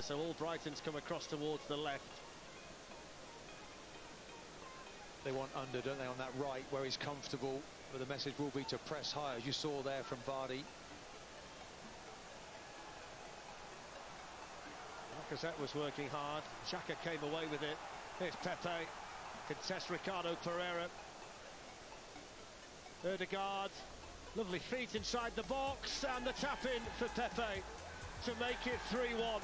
Leicester, so all Brighton's come across towards the left. They want under, don't they, on that right where he's comfortable, but the message will be to press high, as you saw there from Vardy. Lacazette was working hard. Xhaka came away with it. Here's Pepe. Contest Ricardo Pereira. Ødegaard. Lovely feet inside the box, and the tap in for Pepe to make it 3-1.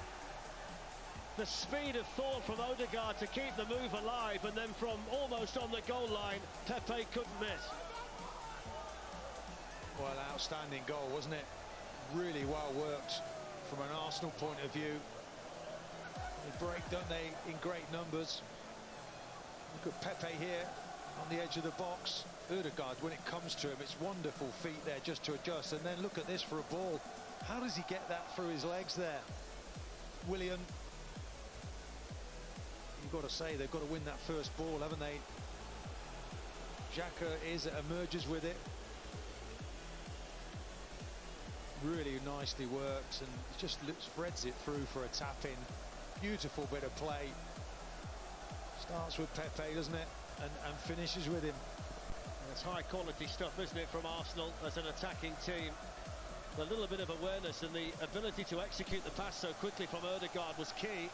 The speed of thought from Ødegaard to keep the move alive, and then from almost on the goal line, Pepe couldn't miss. Well, outstanding goal, wasn't it? Really well worked from an Arsenal point of view. They break, don't they, in great numbers. Look at Pepe here on the edge of the box. Ødegaard, when it comes to him, it's wonderful feet there just to adjust, and then look at this for a ball. How does he get that through his legs there? Willian, you've got to say they've got to win that first ball, haven't they? Xhaka emerges with it. Really nicely works and just spreads it through for a tap in. Beautiful bit of play. Starts with Pepe, doesn't it? And finishes with him. It's high quality stuff, isn't it, from Arsenal as an attacking team. A little bit of awareness and the ability to execute the pass so quickly from Ødegaard was key.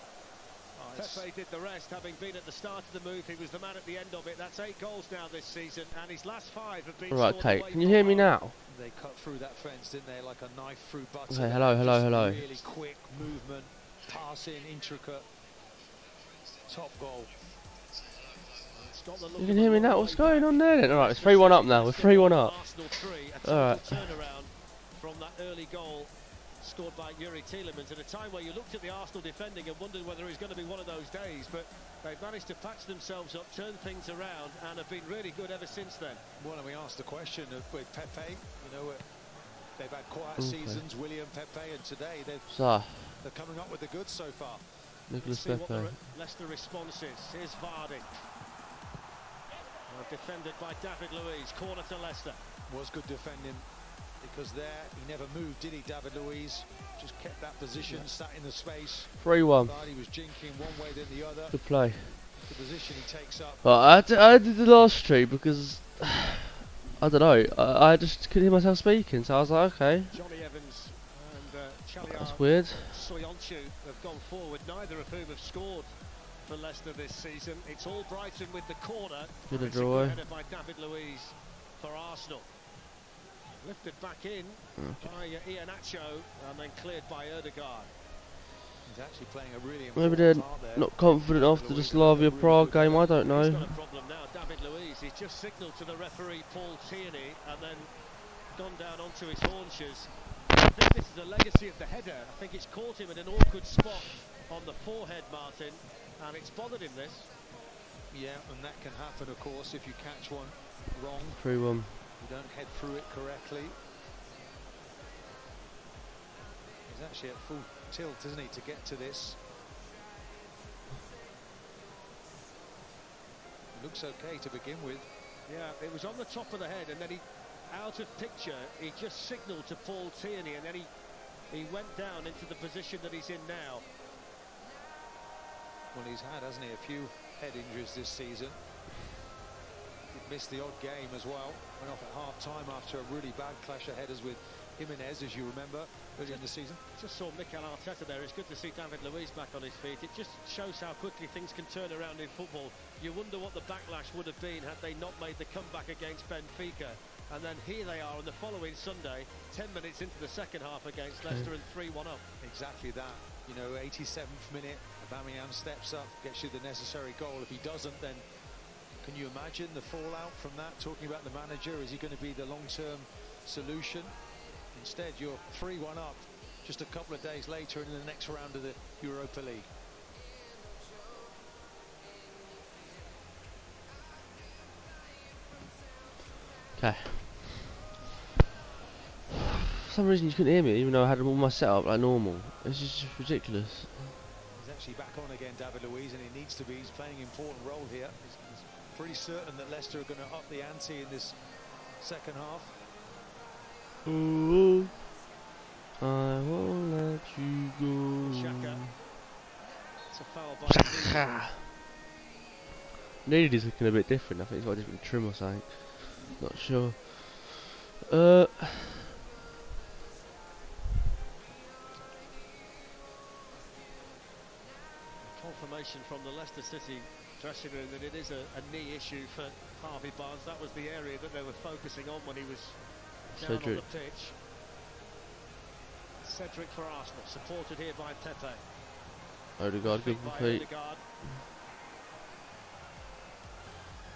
Pepe did the rest, having been at the start of the move. He was the man at the end of it. That's 8 goals now this season, and his last 5 have been right, okay, can you hear me now? They cut through that fence, didn't they, like a knife through butter. Okay, hello. Really quick movement, passing, intricate. Top goal. You can hear me now? What's going on there then? Alright, it's 3-1 up now. We're 3-1 up. Alright. Turnaround from that early goal scored by Yuri Tielemans at a time where you looked at the Arsenal defending and wondered whether it was going to be one of those days, but they've managed to patch themselves up, turn things around, and have been really good ever since then. Well, and we asked the question with Pepe, you know, they've had quiet seasons, William, Pepe, and today they're coming up with the goods so far. Nicholas Pepe. Pepe. What the Leicester response is. Here's Vardy. Defended by David Luiz, corner to Leicester. Was good defending, because there he never moved, did he, David Luiz? Just kept that position, sat in the space. 3-1. He was jinking one way then the other. Good play. The position he takes up. Well, I did the last stream because I don't know. I just couldn't hear myself speaking, so I was like, okay. Johnny Evans and that's weird. Soyuncu have gone forward, neither of whom have scored for Leicester this season. It's all Brighton with the corner. Good draw. Headed by David Luiz for Arsenal. Lifted back in by Iheanacho and then cleared by Ødegaard. He's actually playing a really maybe they're not confident after the Slavia Prague game, I don't know. He's got a problem now, David Luiz. He's just signalled to the referee Paul Tierney and then gone down onto his haunches. I think this is a legacy of the header. I think it's caught him in an awkward spot on the forehead, Martin, and it's bothered him, this. Yeah, and that can happen, of course, if you catch one wrong. 3-1. You don't head through it correctly. He's actually at full tilt, isn't he, to get to this. It looks okay to begin with. Yeah, it was on the top of the head, and then he, out of picture, he just signalled to Paul Tierney, and then he went down into the position that he's in now. Well, he's had, hasn't he, a few head injuries this season. He missed the odd game as well. Went off at half-time after a really bad clash of headers with Jimenez, as you remember, earlier in the season. Just saw Mikel Arteta there. It's good to see David Luiz back on his feet. It just shows how quickly things can turn around in football. You wonder what the backlash would have been had they not made the comeback against Benfica. And then here they are on the following Sunday, 10 minutes into the second half against Leicester and 3-1 up. Exactly that. You know, 87th minute, Aubameyang steps up, gets you the necessary goal. If he doesn't, then can you imagine the fallout from that? Talking about the manager, is he going to be the long-term solution? Instead, you're 3-1 up just a couple of days later in the next round of the Europa League. Okay. For some reason you couldn't hear me, even though I had all my setup like normal. It's just ridiculous. He's actually back on again, David Luiz, and he needs to be. He's playing an important role here. He's pretty certain that Leicester are going to up the ante in this second half. Ooh, I won't let you go. Xhaka It's a foul by Needed is looking a bit different. I think he's got a different trim or something. Not sure. Confirmation from the Leicester City dressing room that it is a knee issue for Harvey Barnes. That was the area that they were focusing on when he was down on the pitch. Cedric for Arsenal, supported here by Pepe. Odegaard, good feet. You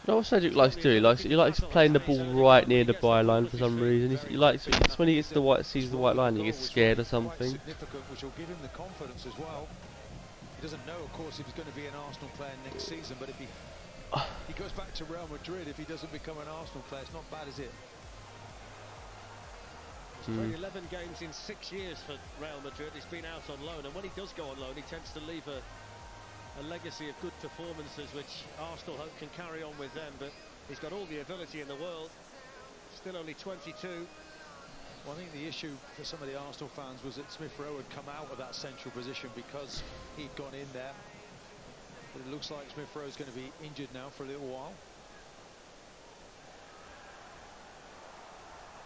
know what Cedric likes to do? He likes playing the ball right near the byline for some reason. He likes it's when he gets to the white, sees the white line, he gets scared or something. Which will give him the confidence as well. He doesn't know, of course, if he's going to be an Arsenal player next season, but if he goes back to Real Madrid, if he doesn't become an Arsenal player, it's not bad, is it? He's played 11 games in 6 years for Real Madrid. He's been out on loan, and when he does go on loan, he tends to leave a legacy of good performances, which Arsenal hope can carry on with them. But he's got all the ability in the world. Still only 22. Well, I think the issue for some of the Arsenal fans was that Smith Rowe had come out of that central position because he'd gone in there. But it looks like Smith Rowe's going to be injured now for a little while.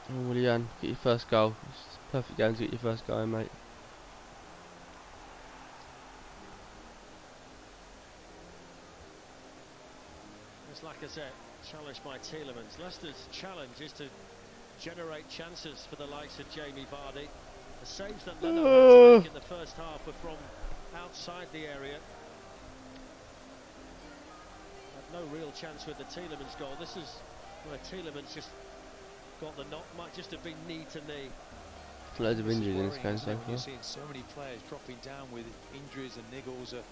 Oh, Willian, get your first goal. It's a perfect game to get your first goal, mate. It's Lacazette, challenged by Tielemans. Leicester's challenge is to generate chances for the likes of Jamie Vardy. The saves that Leno had to make in the first half were from outside the area. Had no real chance with the Tielemans goal. This is where Tielemans just got the knock, might just have been knee to knee. Loads of injuries in this game so far. You're seeing so many players dropping down with injuries and niggles at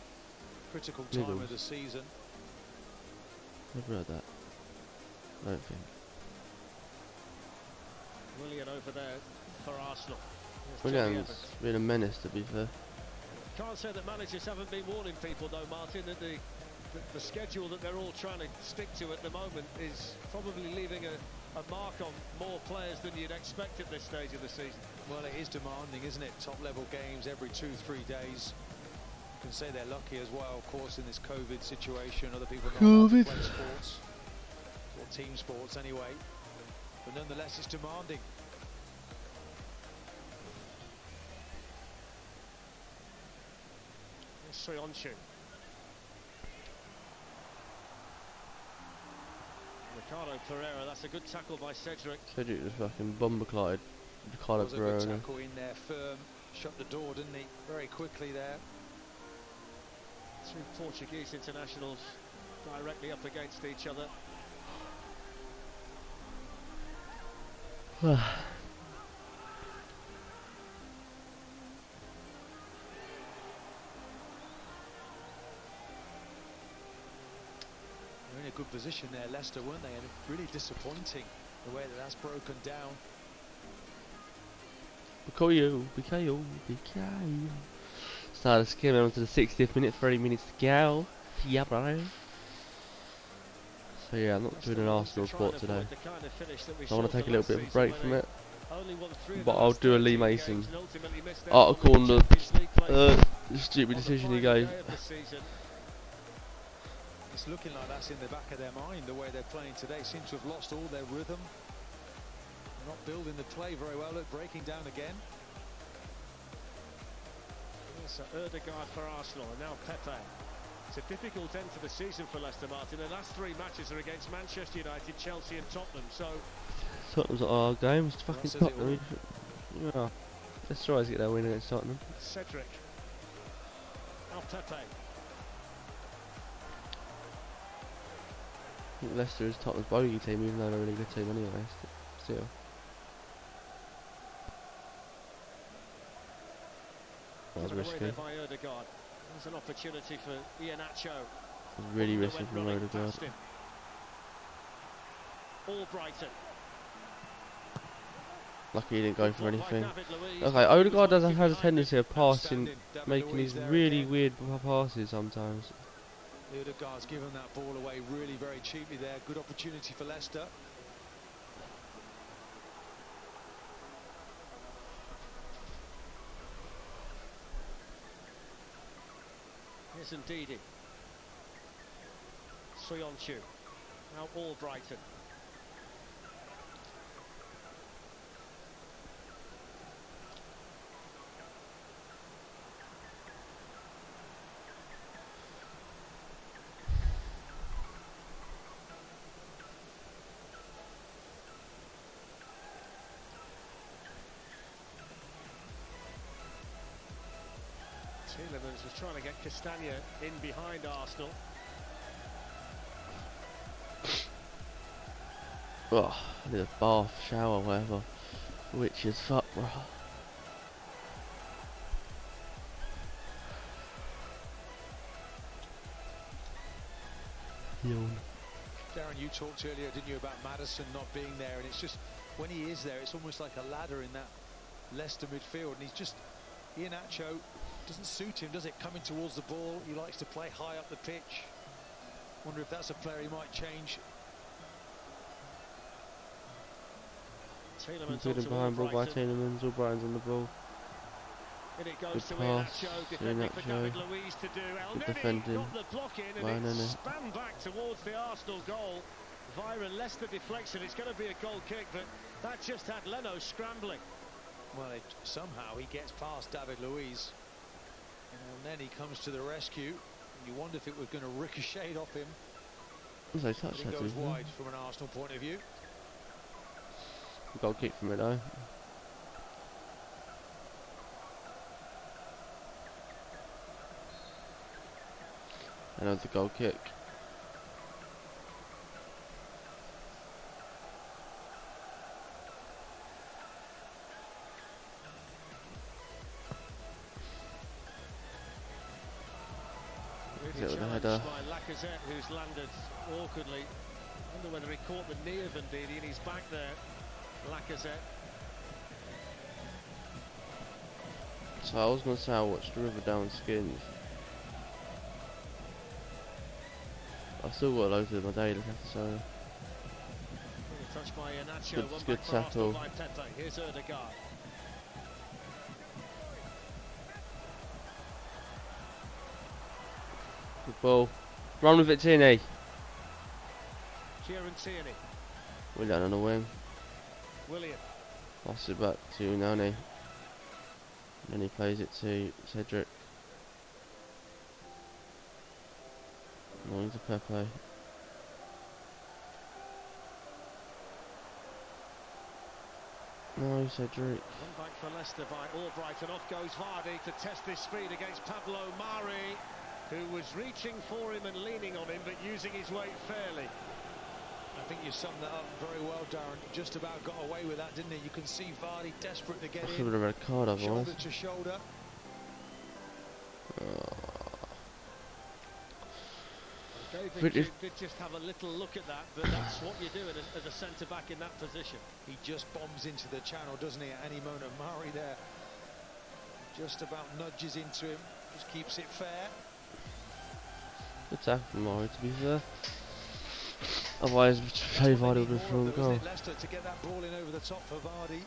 critical time of the season. Never heard that. I don't think. Willian over there for Arsenal. Willian's been a menace, to be fair. Can't say that managers haven't been warning people though, Martin, that the schedule that they're all trying to stick to at the moment is probably leaving a mark on more players than you'd expect at this stage of the season. Well, it is demanding, isn't it? Top level games every 2-3 days. You can say they're lucky as well, of course, in this COVID situation. Other people not allowed to play sports, or team sports anyway. But nonetheless, it's demanding. Soyuncu. Ricardo Pereira, that's a good tackle by Cedric. Cedric just fucking bomber-clotted Ricardo Pereira. Was a good tackle in there, firm, shut the door, didn't he? Very quickly there. Two Portuguese internationals directly up against each other. They're in a good position there, Leicester, weren't they? And really disappointing the way that's broken down. Bikoyo. Started skimming on to the 60th minute, 30 minutes to go. Yeah, bro. So yeah, I'm not doing an Arsenal report today. I want to take a little bit of a break from it. But I'll do a Lee Mason article on the stupid decision he gave. It's looking like that's in the back of their mind, the way they're playing today. Seem to have lost all their rhythm. Not building the play very well, at breaking down again. So Odegaard for Arsenal, and now Pepe. It's a difficult end to the season for Leicester, Martin. The last 3 matches are against Manchester United, Chelsea and Tottenham, so... Tottenham's at our games, fucking Tottenham. Yeah. Let's try to get their win against Tottenham. Cedric. Now Pepe. I think Leicester is Tottenham's bogey team, even though they're a really good team anyway. Still. That was risky. By Odegaard. There's an opportunity for Iheanacho. It was really risky from Odegaard. All Brighton. Lucky he didn't go for anything. Okay, Odegaard has a tendency of passing, making these really weird passes sometimes. Odegaard's given that ball away really very cheaply there. Good opportunity for Leicester. Here's Ndidi. Soyonchu. Now Albrighton. Tielemans was trying to get Castagna in behind Arsenal. Oh, I need a bath, shower, whatever. Which is fuck, bro. Yawn. Darren, you talked earlier, didn't you, about Maddison not being there, and it's just, when he is there, it's almost like a ladder in that Leicester midfield, and he's just, Iheanacho, doesn't suit him, does it, coming towards the ball? He likes to play high up the pitch. Wonder if that's a player he might change. Tielemans behind ball by Tielemans, Albrighton's on the ball. And it goes Good to pass, Iheanacho, defending for David Iheanacho. Luiz to do. Good Elneny defending got the block in, by and it Elneny. span back towards the Arsenal goal via a Leicester deflection. It's going to be a goal kick, but that just had Leno scrambling. Well, somehow he gets past David Luiz, and then he comes to the rescue. You wonder if it was going to ricochet off him. There's no touch It there, goes isn't wide from an Arsenal point of view. Goal kick from it though. Another goal kick. Really With a challenged header. by Lacazette, who's landed awkwardly. I wonder whether he caught the knee of Ndidi, and he's back there. Lacazette. So I was going to say I watched the River Down Skins. I've still got loads of my day left, so Touched by Iheanacho, Good- one good back for Arsenal tackle. by Pepe. Here's Ødegaard. good ball. Run with it, Tierney. Kieran Tierney. Willian on the wing. Willian. Pass it back to Nani. And then he plays it to Cedric. Long to Pepe. No, Cedric. One back for Leicester by Albrighton. Off goes Vardy to test his speed against Pablo Mari, who was reaching for him and leaning on him, but using his weight fairly. I think you summed that up very well, Darren. Just about got away with that, didn't he? You can see Vardy desperate to get Should in. have been a red card otherwise. Shoulder to shoulder. David did just have a little look at that, but that's what you do as a centre-back in that position. He just bombs into the channel, doesn't he, at any moment? Mari there just about nudges into him, just keeps it fair. Good tackle from Mari, to be fair. Otherwise, play Vardy would have thrown a goal. Leicester to get that ball in over the top for Vardy.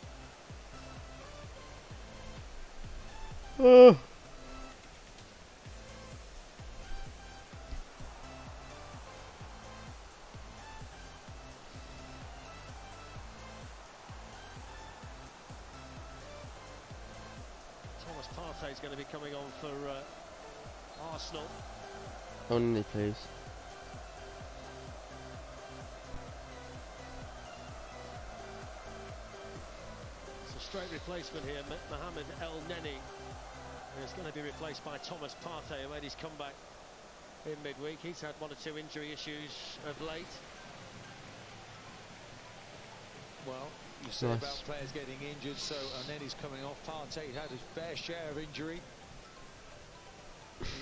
Thomas Partey is going to be coming on for Arsenal. Only, please. It's a straight replacement here. Mohamed Elneny is going to be replaced by Thomas Partey, who made his comeback in midweek. He's had one or two injury issues of late. Well, you say about players getting injured, so and then he's coming off. Partey had his fair share of injury.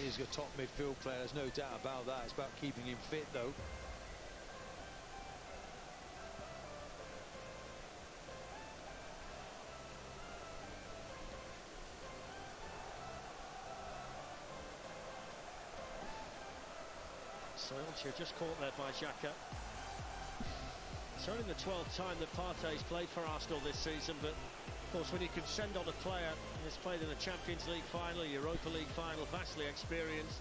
He is a top midfield player, there's no doubt about that. It's about keeping him fit, though. Soyuncu just caught there by Xhaka. It's only the 12th time that Partey's played for Arsenal this season, but of course when you can send on a player who's played in a Champions League final, Europa League final, vastly experienced,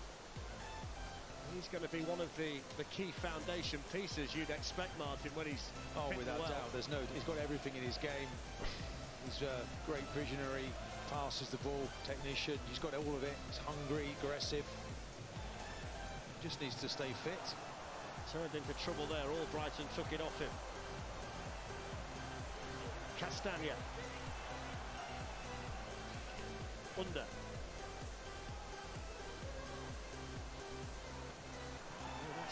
He's going to be one of the key foundation pieces you'd expect, Martin, when he's without doubt. He's got everything in his game. He's a great visionary, passes the ball, technician. He's got all of it. He's hungry, aggressive. Just needs to stay fit. Turned into trouble there. Albrighton took it off him. Castagna. Under.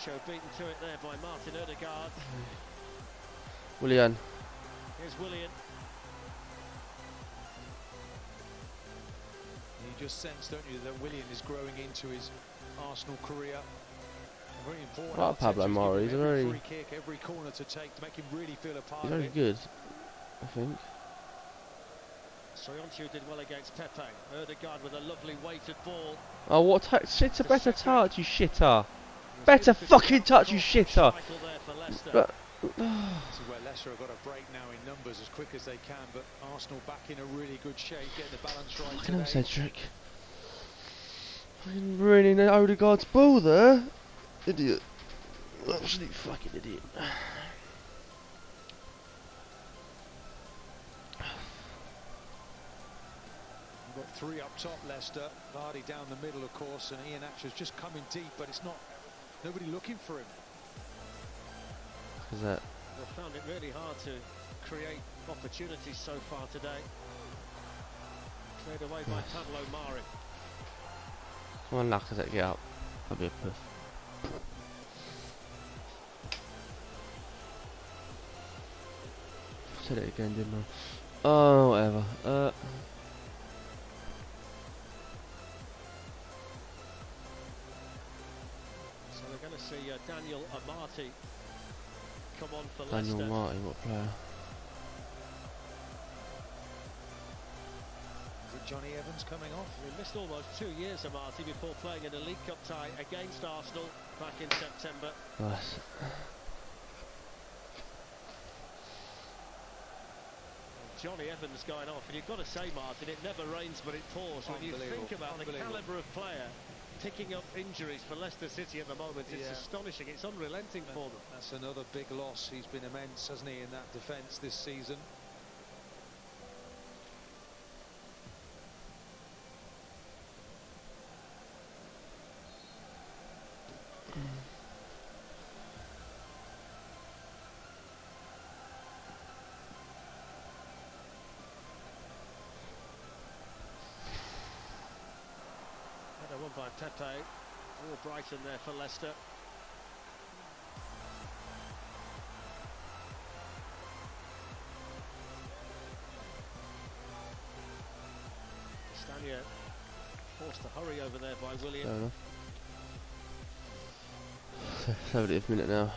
Show beaten to it there by Martin Odegaard. Willian. Here's Willian. You just sense, don't you, that Willian is growing into his Arsenal career. Very important. Well, Pablo Mari, he's a very free kick, every corner to take to make him really feel a part he's of very it. good, I think. Soyuncu did well against Pepe. Odegaard with a lovely weighted ball. Oh, what it's a better touch, you shitter. Better fucking touch, you shitter. But This is where Leicester have got a break now in numbers as quick as they can, but Arsenal back in a really good shape, getting the balance right fucking today. Cedric. Fucking ruining Odegaard's ball there. Idiot. Absolute fucking idiot. We've got three up top, Leicester. Vardy down the middle, of course, and Ian Atcher's just coming deep, but it's not nobody looking for him. What's that? They've found it really hard to create opportunities so far today. Cleared away by Pablo Mari. Come on, Lacazette, get up. That'll be a puff. Said it again, didn't I? Oh, whatever. So we're going to see Daniel Amati come on for Daniel Leicester. Martin, what player? Is it Johnny Evans coming off? We missed almost 2 years, Amati, before playing in a League Cup tie against Arsenal back in September. Nice. Johnny Evans going off, and you've got to say, Martin, it never rains but it pours. When you think about the calibre of player picking up injuries for Leicester City at the moment, it's astonishing. It's unrelenting for them. That's another big loss. He's been immense, hasn't he, in that defence this season. Won by Pepe. Albrighton there for Leicester. Castagna forced to hurry over there by William. Fair enough. 70th minute now.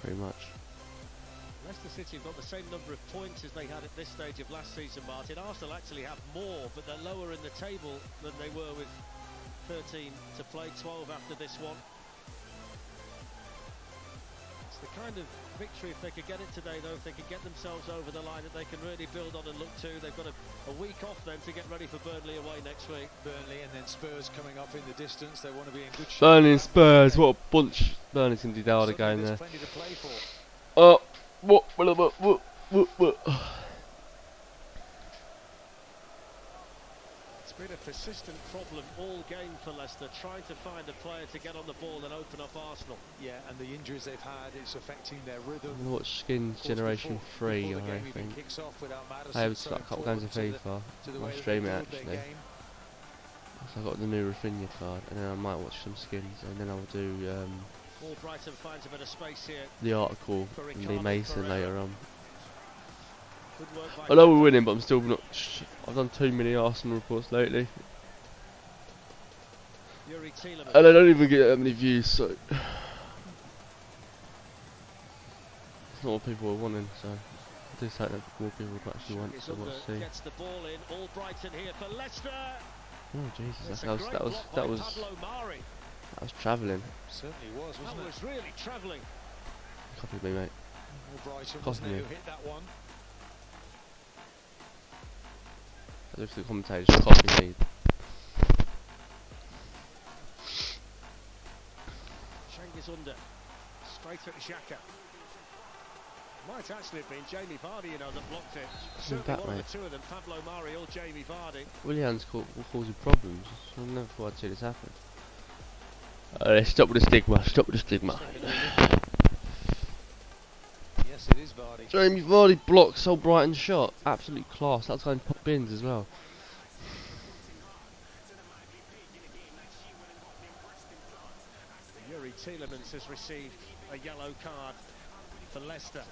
Pretty much. Leicester City have got the same number of points as they had at this stage of last season, Martin. Arsenal actually have more, but they're lower in the table than they were with 13 to play, 12 after this one. It's the kind of victory, if they could get it today, though, if they could get themselves over the line, that they can really build on and look to. They've got a week off then to get ready for Burnley away next week. Burnley and then Spurs coming up in the distance. They want to be in good shape. Burnley and Spurs, what a bunch. Burnley's going to do the other game there. Plenty to play for. Oh. What? It's been a persistent problem all game for Leicester, trying to find a player to get on the ball and open up Arsenal. Yeah, and the injuries they've had, it's affecting their rhythm. I'm going to watch Skins Generation 3, I think. I have a couple games of FIFA. I'll stream it actually. So I've got the new Rafinha card, and then I might watch some Skins, and then I'll do Albrighton finds a bit of space here. the article from Lee Mason later on. Good work by I know we're winning, but I'm still not. I've done too many Arsenal reports lately, Yuri Tielemans. and I don't even get that many views, so it's not what people are wanting. So I do think that more people would actually want to see. Gets the ball in. Albrighton here for Leicester. Oh Jesus, That was travelling. Certainly was, wasn't that it? was really travelling. Copy me, mate. Albrighton wasn't it who hit that one? I look at the commentators, just copy me. under. Straight at Xhaka. Might actually have been Jamie Vardy, you know, that blocked it. Certainly one of the two of them, Pablo Mari or Jamie Vardy. Willian's causing problems. I never thought I'd see this happen. Stop with the stigma, stop with the stigma. Yes, it is Vardy. Jamie Vardy blocks so Brighton shot. Absolute class. That's going to pop bins as well. Yuri Tielemans has received a yellow card for Leicester.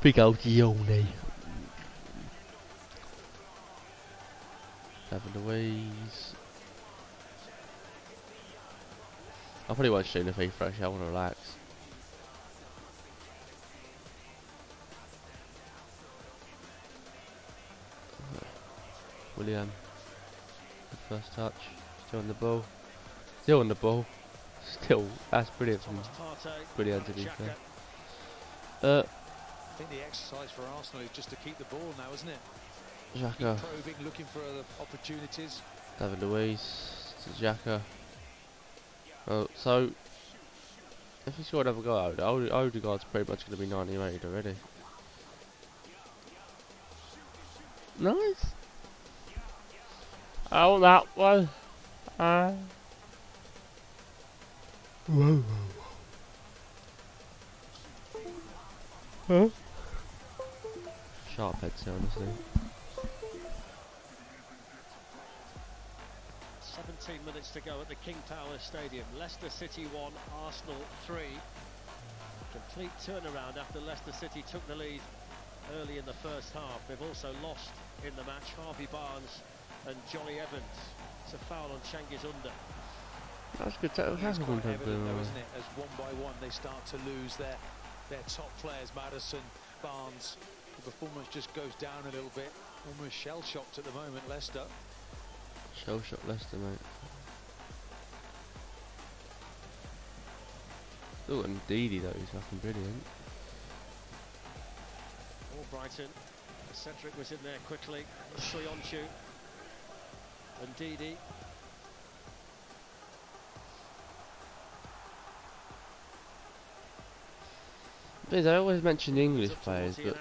Big old Yoni. David Luiz. I probably won't stream the FIFA actually, I want to relax. Willian. Good first touch. Still on the ball. Still on the ball. Still, that's brilliant from Brilliant to be fair. I think the exercise for Arsenal is just to keep the ball now, isn't it? Xhaka. Probing, looking for other opportunities. David Luiz to Xhaka. Oh, so if he scored another goal, Odegaard's pretty much going to be 98 already. Nice. Oh, that one. Whoa. Huh? Sharp head sound, honestly. 17 minutes to go at the King Power Stadium. Leicester City 1, Arsenal 3. Complete turnaround after Leicester City took the lead early in the first half. They've also lost in the match. Harvey Barnes and Johnny Evans. It's a foul on Cengiz Under. That's good. It's quite evident though, isn't it? As one by one they start to lose their top players, Maddison, Barnes. The performance just goes down a little bit. Almost shell-shocked at the moment, Leicester. Shell-shocked Leicester, mate. Oh, and Didi though, he's fucking brilliant. Brighton. Cedric was in there quickly. Soyuncu and Didi. I always mention the English players, but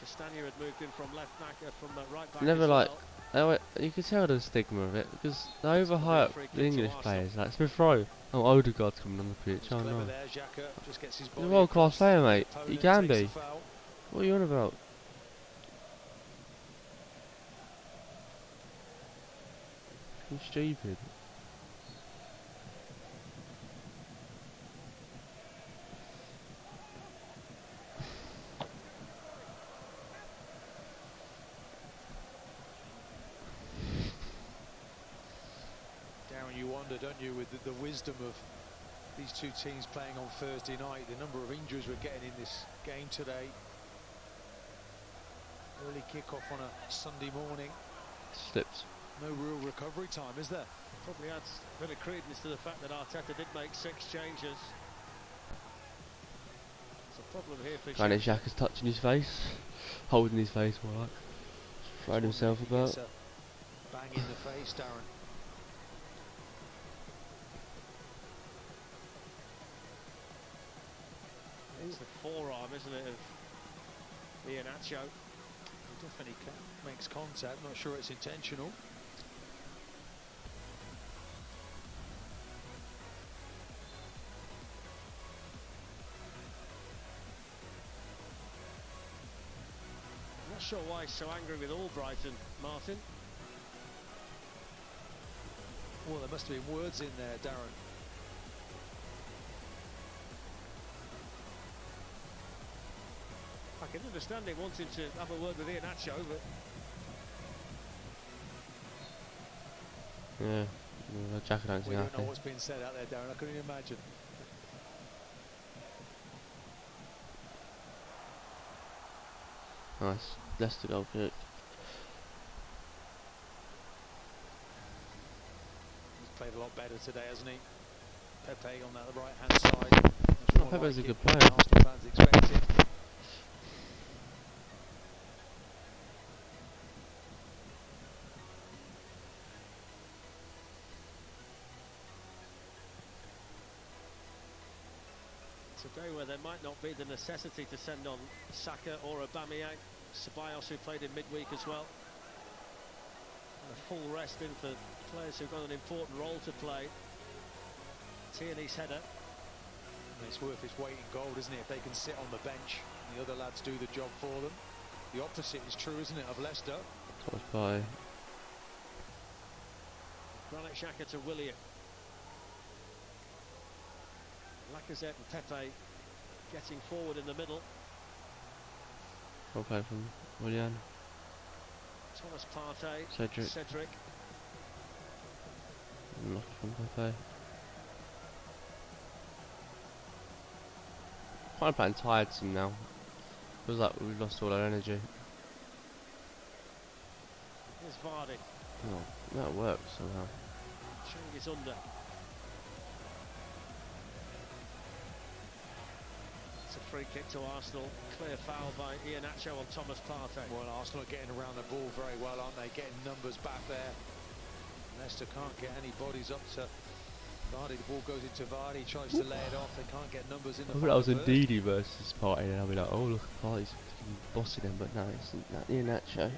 Castagna had moved in from left back, from right back never like. You can tell the stigma of it because they overhype the English players. Like Smith Rowe. Oh, Odegaard's coming on the pitch. Oh no. He's a world-class player, mate. He can be. What are you on about? You're stupid. Darren, you wonder, don't you, with the wisdom of these two teams playing on Thursday night, the number of injuries we're getting in this game today. Early kick-off on a Sunday morning. Slipped. No real recovery time, is there? Probably adds a bit of credence to the fact that Arteta did make 6 changes. It's a problem here for Granit Xhaka's touching his face, holding his face more like, throwing himself about. Bang in the face, Darren. It's the forearm, isn't it, of Iheanacho. He definitely makes contact, not sure it's intentional. Not sure why he's so angry with Albrighton, Martin. Well, there must have been words in there, Darren. I can understand him wanting to have a word with Iheanacho, but... Yeah, Xhaka don't We don't know what's being said out there, Darren. I couldn't imagine. Nice. Leicester goal kick. He's played a lot better today, hasn't he? Pepe on that right-hand side. Oh, Pepe's a good player. Arsenal fans expected. a day where there might not be the necessity to send on Saka or Aubameyang. Ceballos, who played in midweek as well. And a full rest in for players who've got an important role to play. Tierney's header. And it's worth its weight in gold, isn't it, if they can sit on the bench and the other lads do the job for them. The opposite is true, isn't it, of Leicester. Thomas Partey. Granit Xhaka to Willian. Lacazette and Pepe getting forward in the middle. Well played from Willian. Thomas Partey. Cedric. Not from Pepe. Kind of playing tired team now. Feels like we've lost all our energy. Here's Vardy. Oh, that works somehow. Chang is under. It's a free kick to Arsenal. Clear foul by Iheanacho on Thomas Partey. Well, Arsenal are getting around the ball very well, aren't they? Getting numbers back there. Leicester can't get any bodies up to Vardy. The ball goes into Vardy, tries to lay it off. They can't get numbers in the I thought that was Ndidi versus Partey, and I'll be like, oh look, Partey's bossing him, but no, it's not Iheanacho.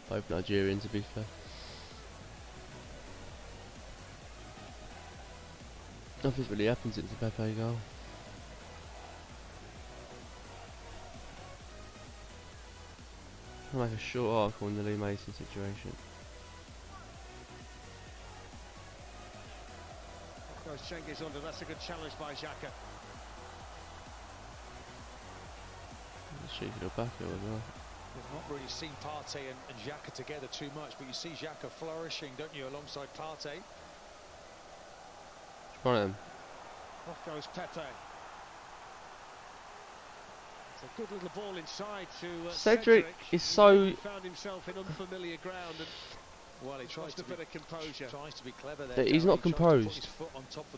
Both Nigerian, to be fair. Nothing's really happened since the Pepe goal. Like a short article in the Lee Mason situation. Goes Cengiz under. That's a good challenge by Xhaka. She could have back it as well. We've not really seen Partey and Xhaka together too much, but you see Xhaka flourishing, don't you, alongside Partey? One of them. Off goes Pepe. It's a good little ball inside to Cedric is so... found himself in unfamiliar ground and well, he tries a bit of composure. Tries to be clever there. He's not composed.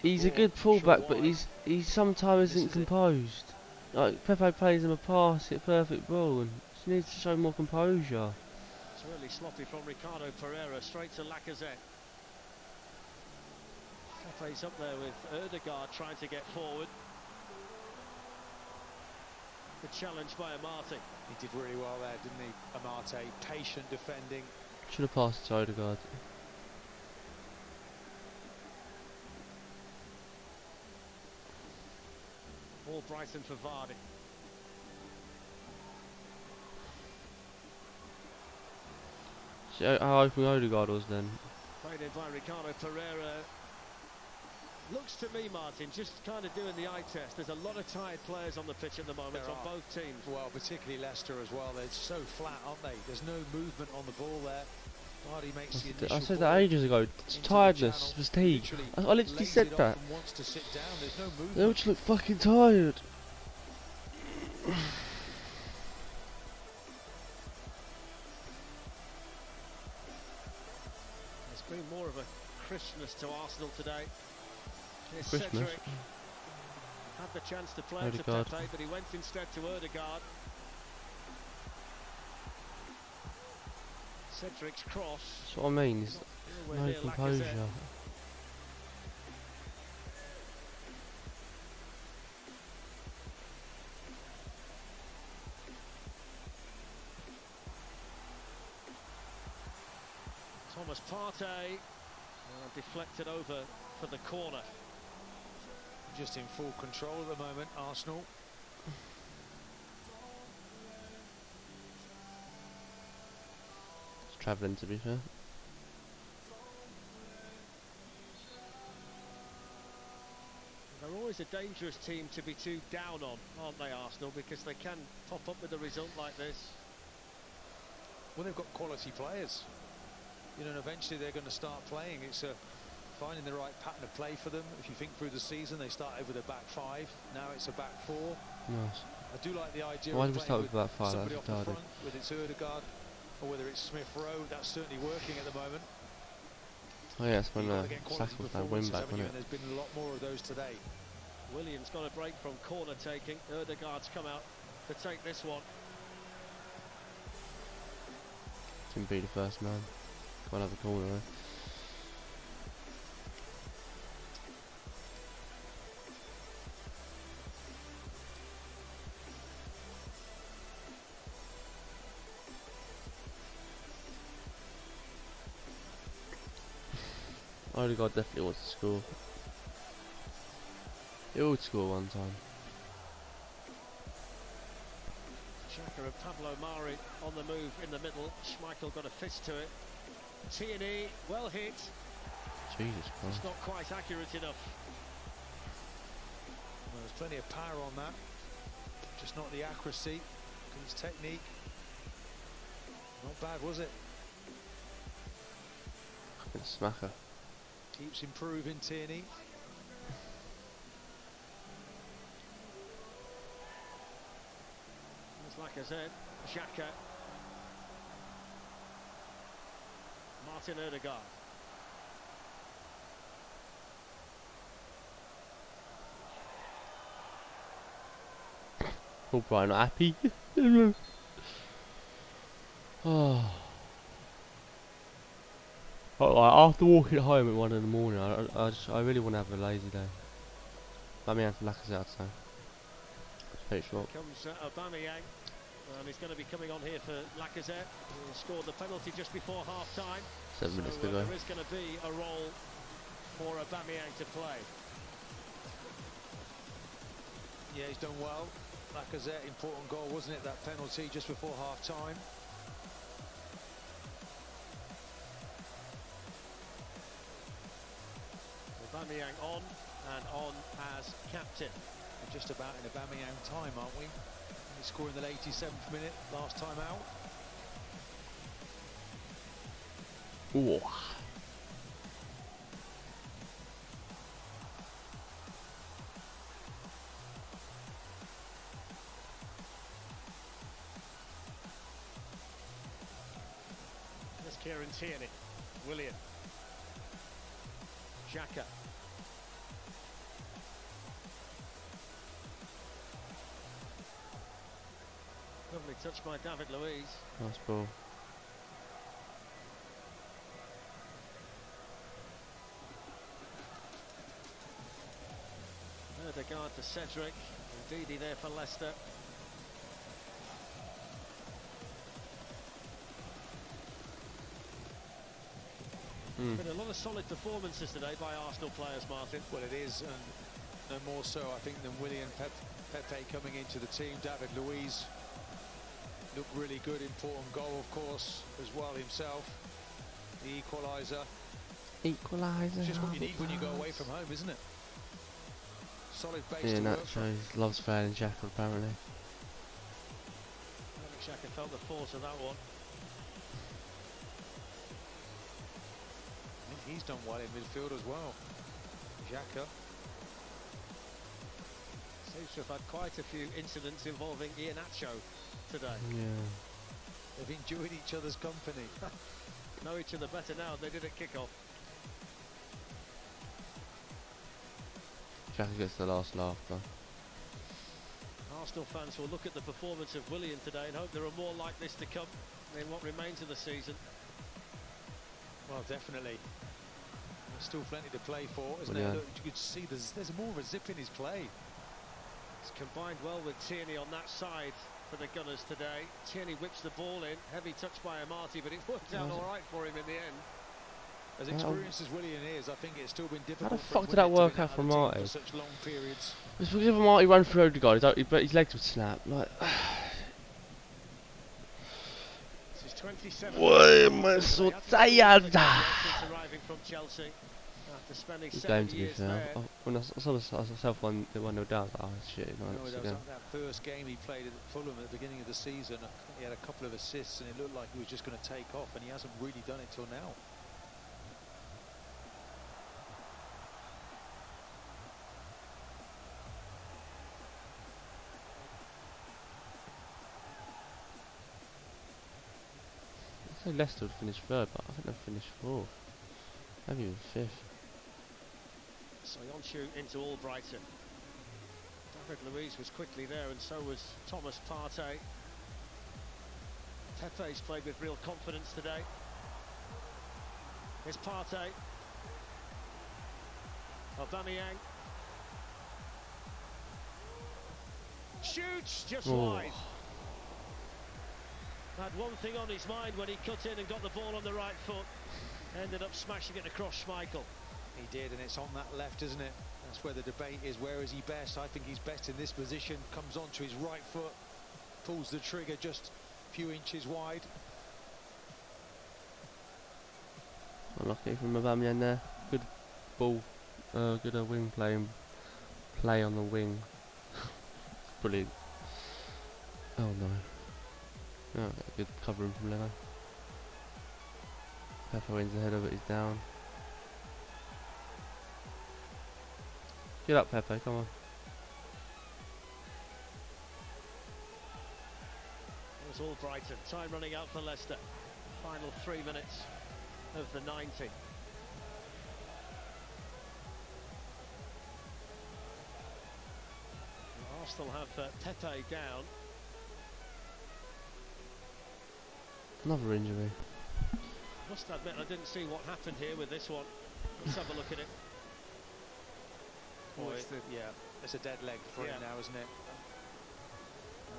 He's a good fullback, but he sometimes isn't composed. Like Pepe plays him a pass, hit a perfect ball, and he needs to show more composure. It's really sloppy from Ricardo Pereira, straight to Lacazette. Pepe's up there with Ødegaard trying to get forward. Good challenge by Amate. He did really well there, didn't he? Amate, patient defending. Should have passed to Ødegaard. All Brighton for Vardy. See how open Ødegaard was then. Played in by Ricardo Pereira. Looks to me, Martin, just kind of doing the eye test. There's a lot of tired players on the pitch at the moment on both teams. Well, particularly Leicester as well. They're so flat, aren't they? There's no movement on the ball there. Vardy makes the initial I said that ages ago. Tiredness, fatigue. I literally said that. Wants to sit down. There's no movement. They all just look fucking tired. There's been more of a Christmas to Arsenal today. Here's Christmas. Cedric. Had the chance to play to Pepe, but he went instead to Ødegaard. Cedric's cross. That's what I mean. Is no composure. Thomas Partey deflected over for the corner. Just in full control at the moment, Arsenal. It's travelling, to be fair. They're always a dangerous team to be too down on, aren't they, Arsenal? Because they can pop up with a result like this. Well, they've got quality players. You know, and eventually they're going to start playing. It's finding the right pattern of play for them. If you think through the season, they started with a back five. Now it's a back four. Nice. I do like the idea Why of did we playing start with back five? somebody That's off the retarded. front, whether it's Ødegaard or whether it's Smith Rowe. That's certainly working at the moment. Oh yeah, that's when You've got to get quality Saka was playing win performances, back, haven't you? wasn't And it? there's been a lot more of those today. Williams got a break from corner taking. Ødegaard's come out to take this one. Can be the first man. Can't have a corner though. Odegaard definitely wants to score. He would score one time. Xhaka and Pablo Mari on the move in the middle. Schmeichel got a fist to it. Tierney, well hit. Jesus Christ. It's not quite accurate enough. Well, there's plenty of power on that. Just not the accuracy. His technique. Not bad, was it? Fucking smacker. Keeps improving, Tierney. It's like I said, Xhaka. Martin Odegaard. Oh, Brian, not happy. Oh. But like, after walking home at 1 in the morning, I really want to have a lazy day. Let me have Lacazette, so. Pretty short. Comes Aubameyang, and he's going to be coming on here for Lacazette, who scored the penalty just before half-time. 7 minutes to go. There is going to be a role for Aubameyang to play. Yeah, he's done well. Lacazette, important goal, wasn't it? That penalty just before half-time. Aubameyang on, and on as captain. We're just about in Aubameyang time, aren't we? He scored in the 87th minute, last time out. Ooh. There's Kieran Tierney. Willian. Xhaka. Lovely touch by David Luiz. Nice ball. Odegaard to Cedric. Indeed, there for Leicester. Been a lot of solid performances today by Arsenal players, Martin. Well, it is, and no more so, I think, than Willian Pepe coming into the team. David Luiz looked really good. Important goal, of course, as well himself. The equaliser. Equaliser. It's just what you need when you go away from home, isn't it? Solid base yeah, to work Nacho loves failing Xhaka, apparently. I think Xhaka felt the force of that one. I think he's done well in midfield as well. Xhaka. Seems to have had quite a few incidents involving Iheanacho today. Yeah. They've enjoyed each other's company. Know each other better now than they did at kick-off. Xhaka gets the last laugh, though. Arsenal fans will look at the performance of Willian today and hope there are more like this to come in what remains of the season. Well, definitely. There's still plenty to play for, isn't there? Look, you could see there's more of a zip in his play. It's combined well with Tierney on that side for the Gunners today. Tierney whips the ball in, heavy touch by Amati, but it worked out all right for him in the end. As experienced as Willian is, I think it's still been difficult. How the fuck did that work out for Marty? For such long periods. It's because Marty ran through Odegaard, his legs would snap. Like. This is 27. Why am I so tired? Arriving from Chelsea after spending 7 years there. When I saw myself 1-0 down, I was like, oh shit, no, that was like that first game he played at Fulham at the beginning of the season. He had a couple of assists and it looked like he was just going to take off, and he hasn't really done it till now. Leicester would finish third, but I think they'll finish fourth. Maybe even fifth. Soyuncu into Albrighton. David Luiz was quickly there, and so was Thomas Partey. Pepe's played with real confidence today. Here's Partey. Aubameyang. Shoots just wide. Had one thing on his mind when he cut in and got the ball on the right foot. Ended up smashing it across Schmeichel. He did, and it's on that left, isn't it? That's where the debate is. Where is he best? I think he's best in this position. Comes onto his right foot, pulls the trigger just a few inches wide. Unlucky from Aubameyang there. Good ball. Good wing play on the wing. Brilliant. Oh no. Oh, good covering from Leno. Pepe wins the head of it, he's down. Get up, Pepe, come on. It was all Brighton. Time running out for Leicester. Final 3 minutes of the 90. Arsenal have Pepe down. Another injury. Must admit I didn't see what happened here with this one. Let's have a look at it. Oh, it's a dead leg for him now, isn't it?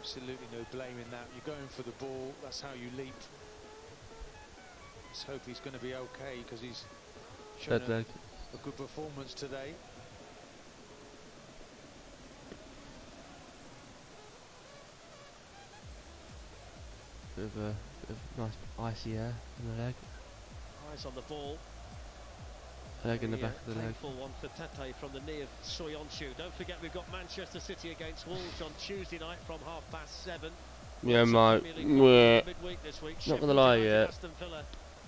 Absolutely no blame in that. You're going for the ball, that's how you leap. Let's hope he's going to be okay, because he's shown a good performance today. Bit of nice icy air in the leg. Eyes on the ball. Leg in the back of the leg. Painful one for Pepe from the knee of Soyuncu. Don't forget we've got Manchester City against Wolves on Tuesday night from 7:30. Yeah, mate. Midweek this week. Not gonna lie yet. Aston Villa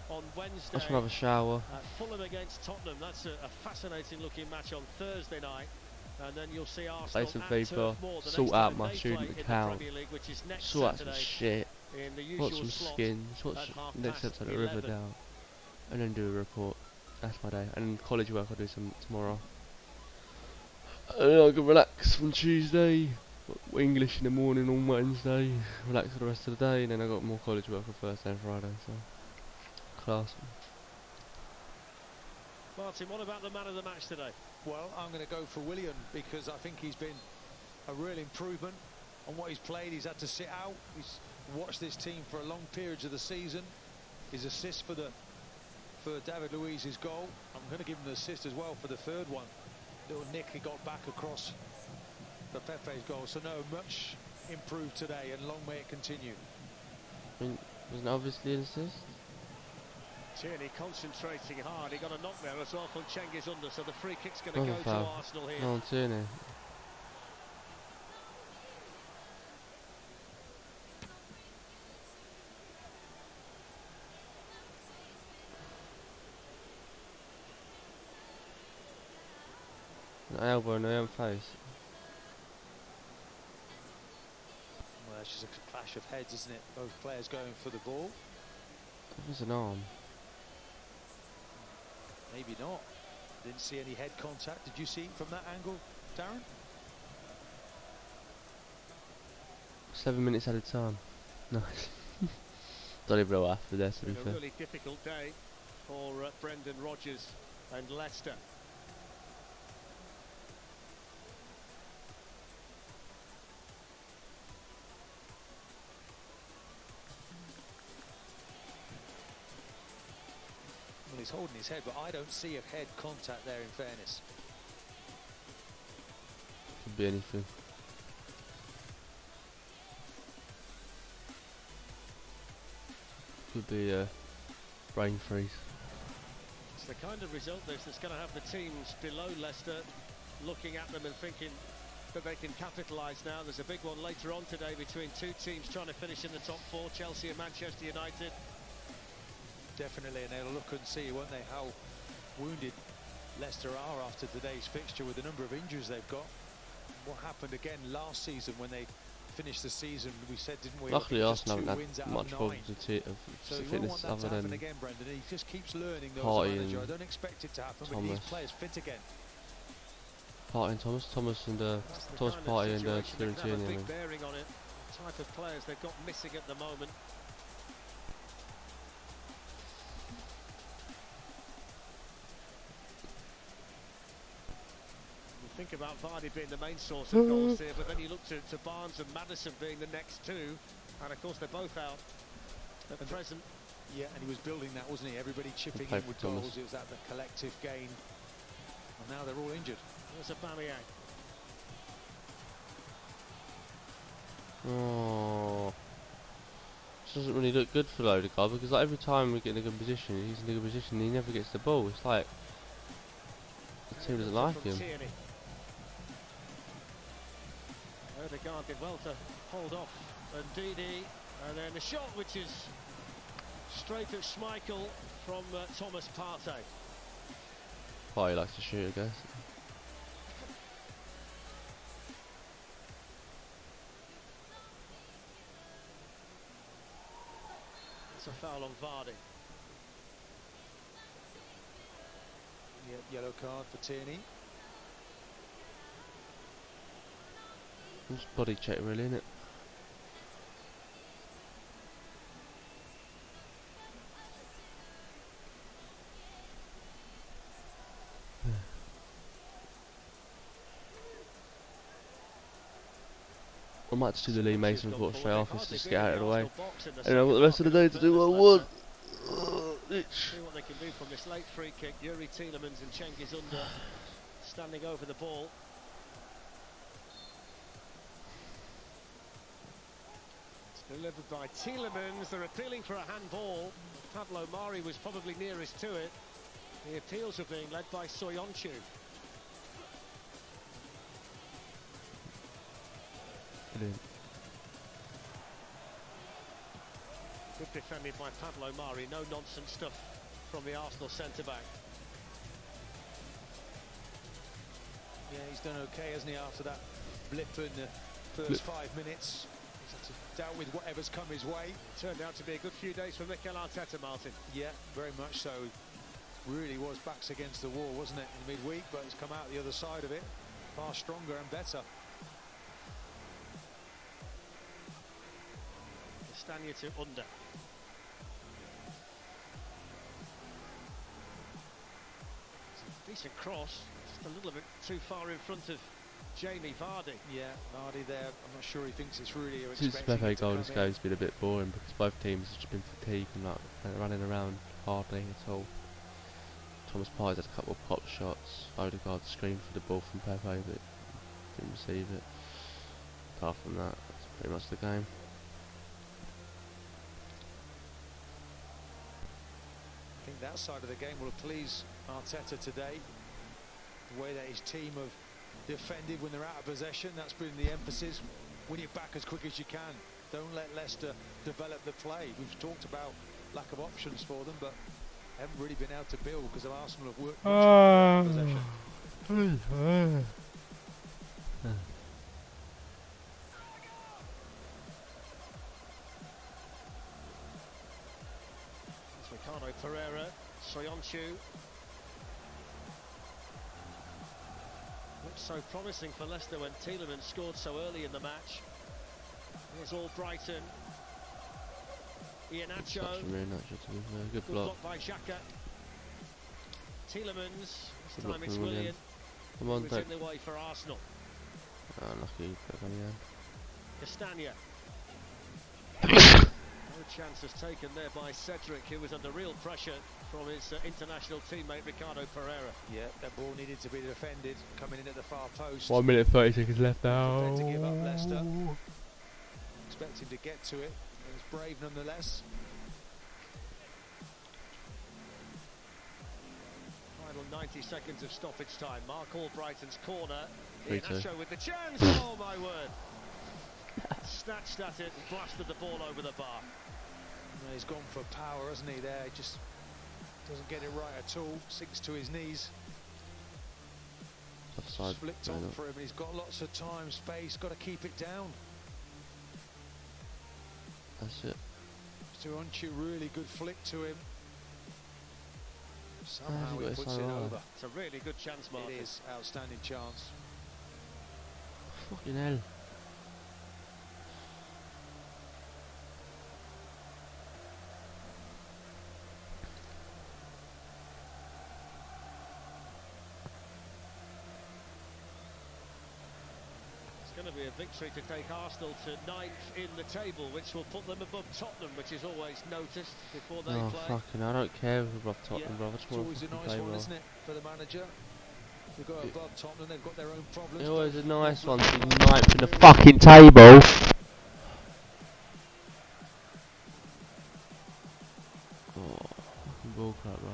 on Wednesday. Let's have a shower. Fulham against Tottenham. That's a fascinating looking match on Thursday night. And then you'll see Arsenal Play some at FIFA. Turf Moor the Sort next out time my they student play account. in the Premier League, which is next Sort out some Saturday shit. in the Watch usual some slot skins. Watch at next episode of 11:30. Riverdale. And then do a report. That's my day. And college work I'll do some tomorrow. And then I can relax from Tuesday. English in the morning on Wednesday. Relax for the rest of the day. And then I got more college work on Thursday and Friday. So class. Martin, what about the man of the match today? Well, I'm going to go for Willian, because I think he's been a real improvement on what he's played. He's had to sit out. He's watched this team for a long period of the season. His assist for David Luiz's goal. I'm going to give him an assist as well for the third one. Little nick he got back across for Pepe's goal. So no, much improved today, and long may it continue. I mean, wasn't it obviously an assist? Tierney concentrating hard. He got a knock there as well from Cengiz under, so the free kick's going to go to Arsenal here. No, Tierney. An elbow in the own face. Well, that's just a clash of heads, isn't it? Both players going for the ball. It was an arm. Maybe not. Didn't see any head contact. Did you see it from that angle, Darren? 7 minutes at a time. Nice. Don't even know what happened there, to be fair. A really difficult day for Brendan Rodgers and Leicester. Well, he's holding his head, but I don't see a head contact there, in fairness. Could be anything. Could be a brain freeze. It's the kind of result that's going to have the teams below Leicester looking at them and thinking that they can capitalise now. There's a big one later on today between two teams trying to finish in the top four, Chelsea and Manchester United. Definitely, and they'll look and see, won't they, how wounded Leicester are after today's fixture with the number of injuries they've got. What happened again last season when they finished the season, we said, didn't we? Luckily Arsenal haven't had much problems with fitness other than again, Brendan. He just keeps learning those Partey manager. I don't expect it to happen, but these players fit again. Partey and Thomas and Thomas Partey and Tierney. Big bearing on it. The type of players they've got missing at the moment. Think about Vardy being the main source of goals here, but then you look to Barnes and Maddison being the next two, and of course they're both out at present. Yeah, and he was building that, wasn't he? Everybody chipping in with goals. It was that the collective gain. And now they're all injured. There's Aubameyang. Oh, this doesn't really look good for Odegaard, because like every time we get in a good position, he's in a good position, he never gets the ball. It's like the team doesn't like him. Odegaard did well to hold off Ndidi, and then the shot, which is straight at Schmeichel from Thomas Partey. Oh, he likes to shoot, I guess. It's a foul on Vardy. Yellow card for Tierney. It's body check, really, isn't it? I might just do the Lee Mason report straight off, just get out of the way. And I've got the rest of the day to do what I want. See what they can do from this late free kick. Yuri Tielemans and Cengiz Under standing over the ball. It's delivered by Tielemans. They're appealing for a handball. Pablo Mari was probably nearest to it. The appeals are being led by Soyuncu. Brilliant. Good defended by Pablo Mari. No nonsense stuff from the Arsenal centre-back. Yeah, he's done okay, hasn't he, after that blip in the first 5 minutes. He's had to deal with whatever's come his way. Turned out to be a good few days for Mikel Arteta, Martin. Yeah, very much so. Really was backs against the wall, wasn't it, in midweek, but he's come out the other side of it far stronger and better. Stanya to Under. Decent cross, just a little bit too far in front of Jamie Vardy. Yeah, Vardy there. I'm not sure he thinks it's really. Since the Pepe goal, this game's been a bit boring because both teams have just been fatigued and like running around hardly at all. Thomas Partey's had a couple of pop shots. Odegaard screamed for the ball from Pepe, but didn't receive it. Apart from that, that's pretty much the game. I think that side of the game will please Arteta today. The way that his team have defended when they're out of possession, that's been the emphasis. Win it back as quick as you can. Don't let Leicester develop the play. We've talked about lack of options for them, but haven't really been able to build because of Arsenal have worked much harder in possession. Ricardo Pereira, Soyuncu. Looked so promising for Leicester when Tielemans scored so early in the match. Here's Albrighton. Iheanacho. Good block by Xhaka. Tielemans. This time it's Willian. Willian. Come on, who's in the way for Arsenal. Lucky, Castagna. No chance is taken there by Cedric, who was under real pressure from his international teammate Ricardo Pereira. Yeah, that ball needed to be defended, coming in at the far post. 1 minute 30 seconds left now. To give up Leicester. Expecting to get to it. It was brave nonetheless. Final 90 seconds of stoppage time. Mark Albrighton's corner. 3-2. Iheanacho with the chance. Oh my word. Snatched at it and blasted the ball over the bar. No, he's gone for power, hasn't he, there? He just doesn't get it right at all. Sinks to his knees. Offside. Flicked on for him. He's got lots of time, space. Got to keep it down. That's it. Soyuncu, really good flick to him. Somehow he puts it over. It's a really good chance, Martin. It is. Outstanding chance. Fucking hell. going to be a victory to take Arsenal to 9th in the table, which will put them above Tottenham, which is always noticed before they play. Fucking, I don't care if we're above Tottenham, bro. I just It's want always to a nice play one, well. isn't it, for the manager? They've got above Tottenham, they've got their own problems. It's always a nice one to be 9th in the fucking table. Oh, fucking ball crap, bro.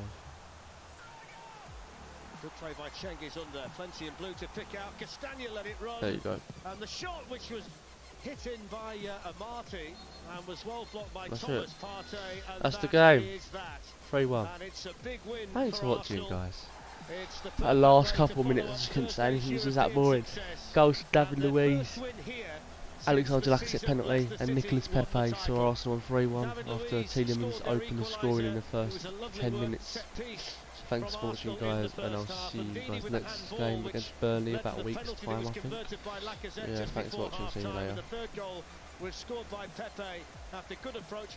Good play by Cengiz under, plenty in blue to pick out. Castagna let it run. There you go. And the shot, which was hit in by Amati and was well blocked by That's Thomas it. Partey. And That's the that game. is that. 3-1. And it's a big win. Thanks for watching, Arsenal. guys. It's the That last couple of minutes, I just couldn't say anything. It was just that boring. Goals from David Luiz, Alexander Lacazette penalty, and Nicolas Pepe saw Arsenal on 3-1 after Tielemans opened the scoring in the first 10 minutes. So thanks for watching, guys, and I'll see you guys next game against Burnley about a week's time, I think. Yeah, thanks for watching. See you later. The third goal was scored by Pepe after good approach.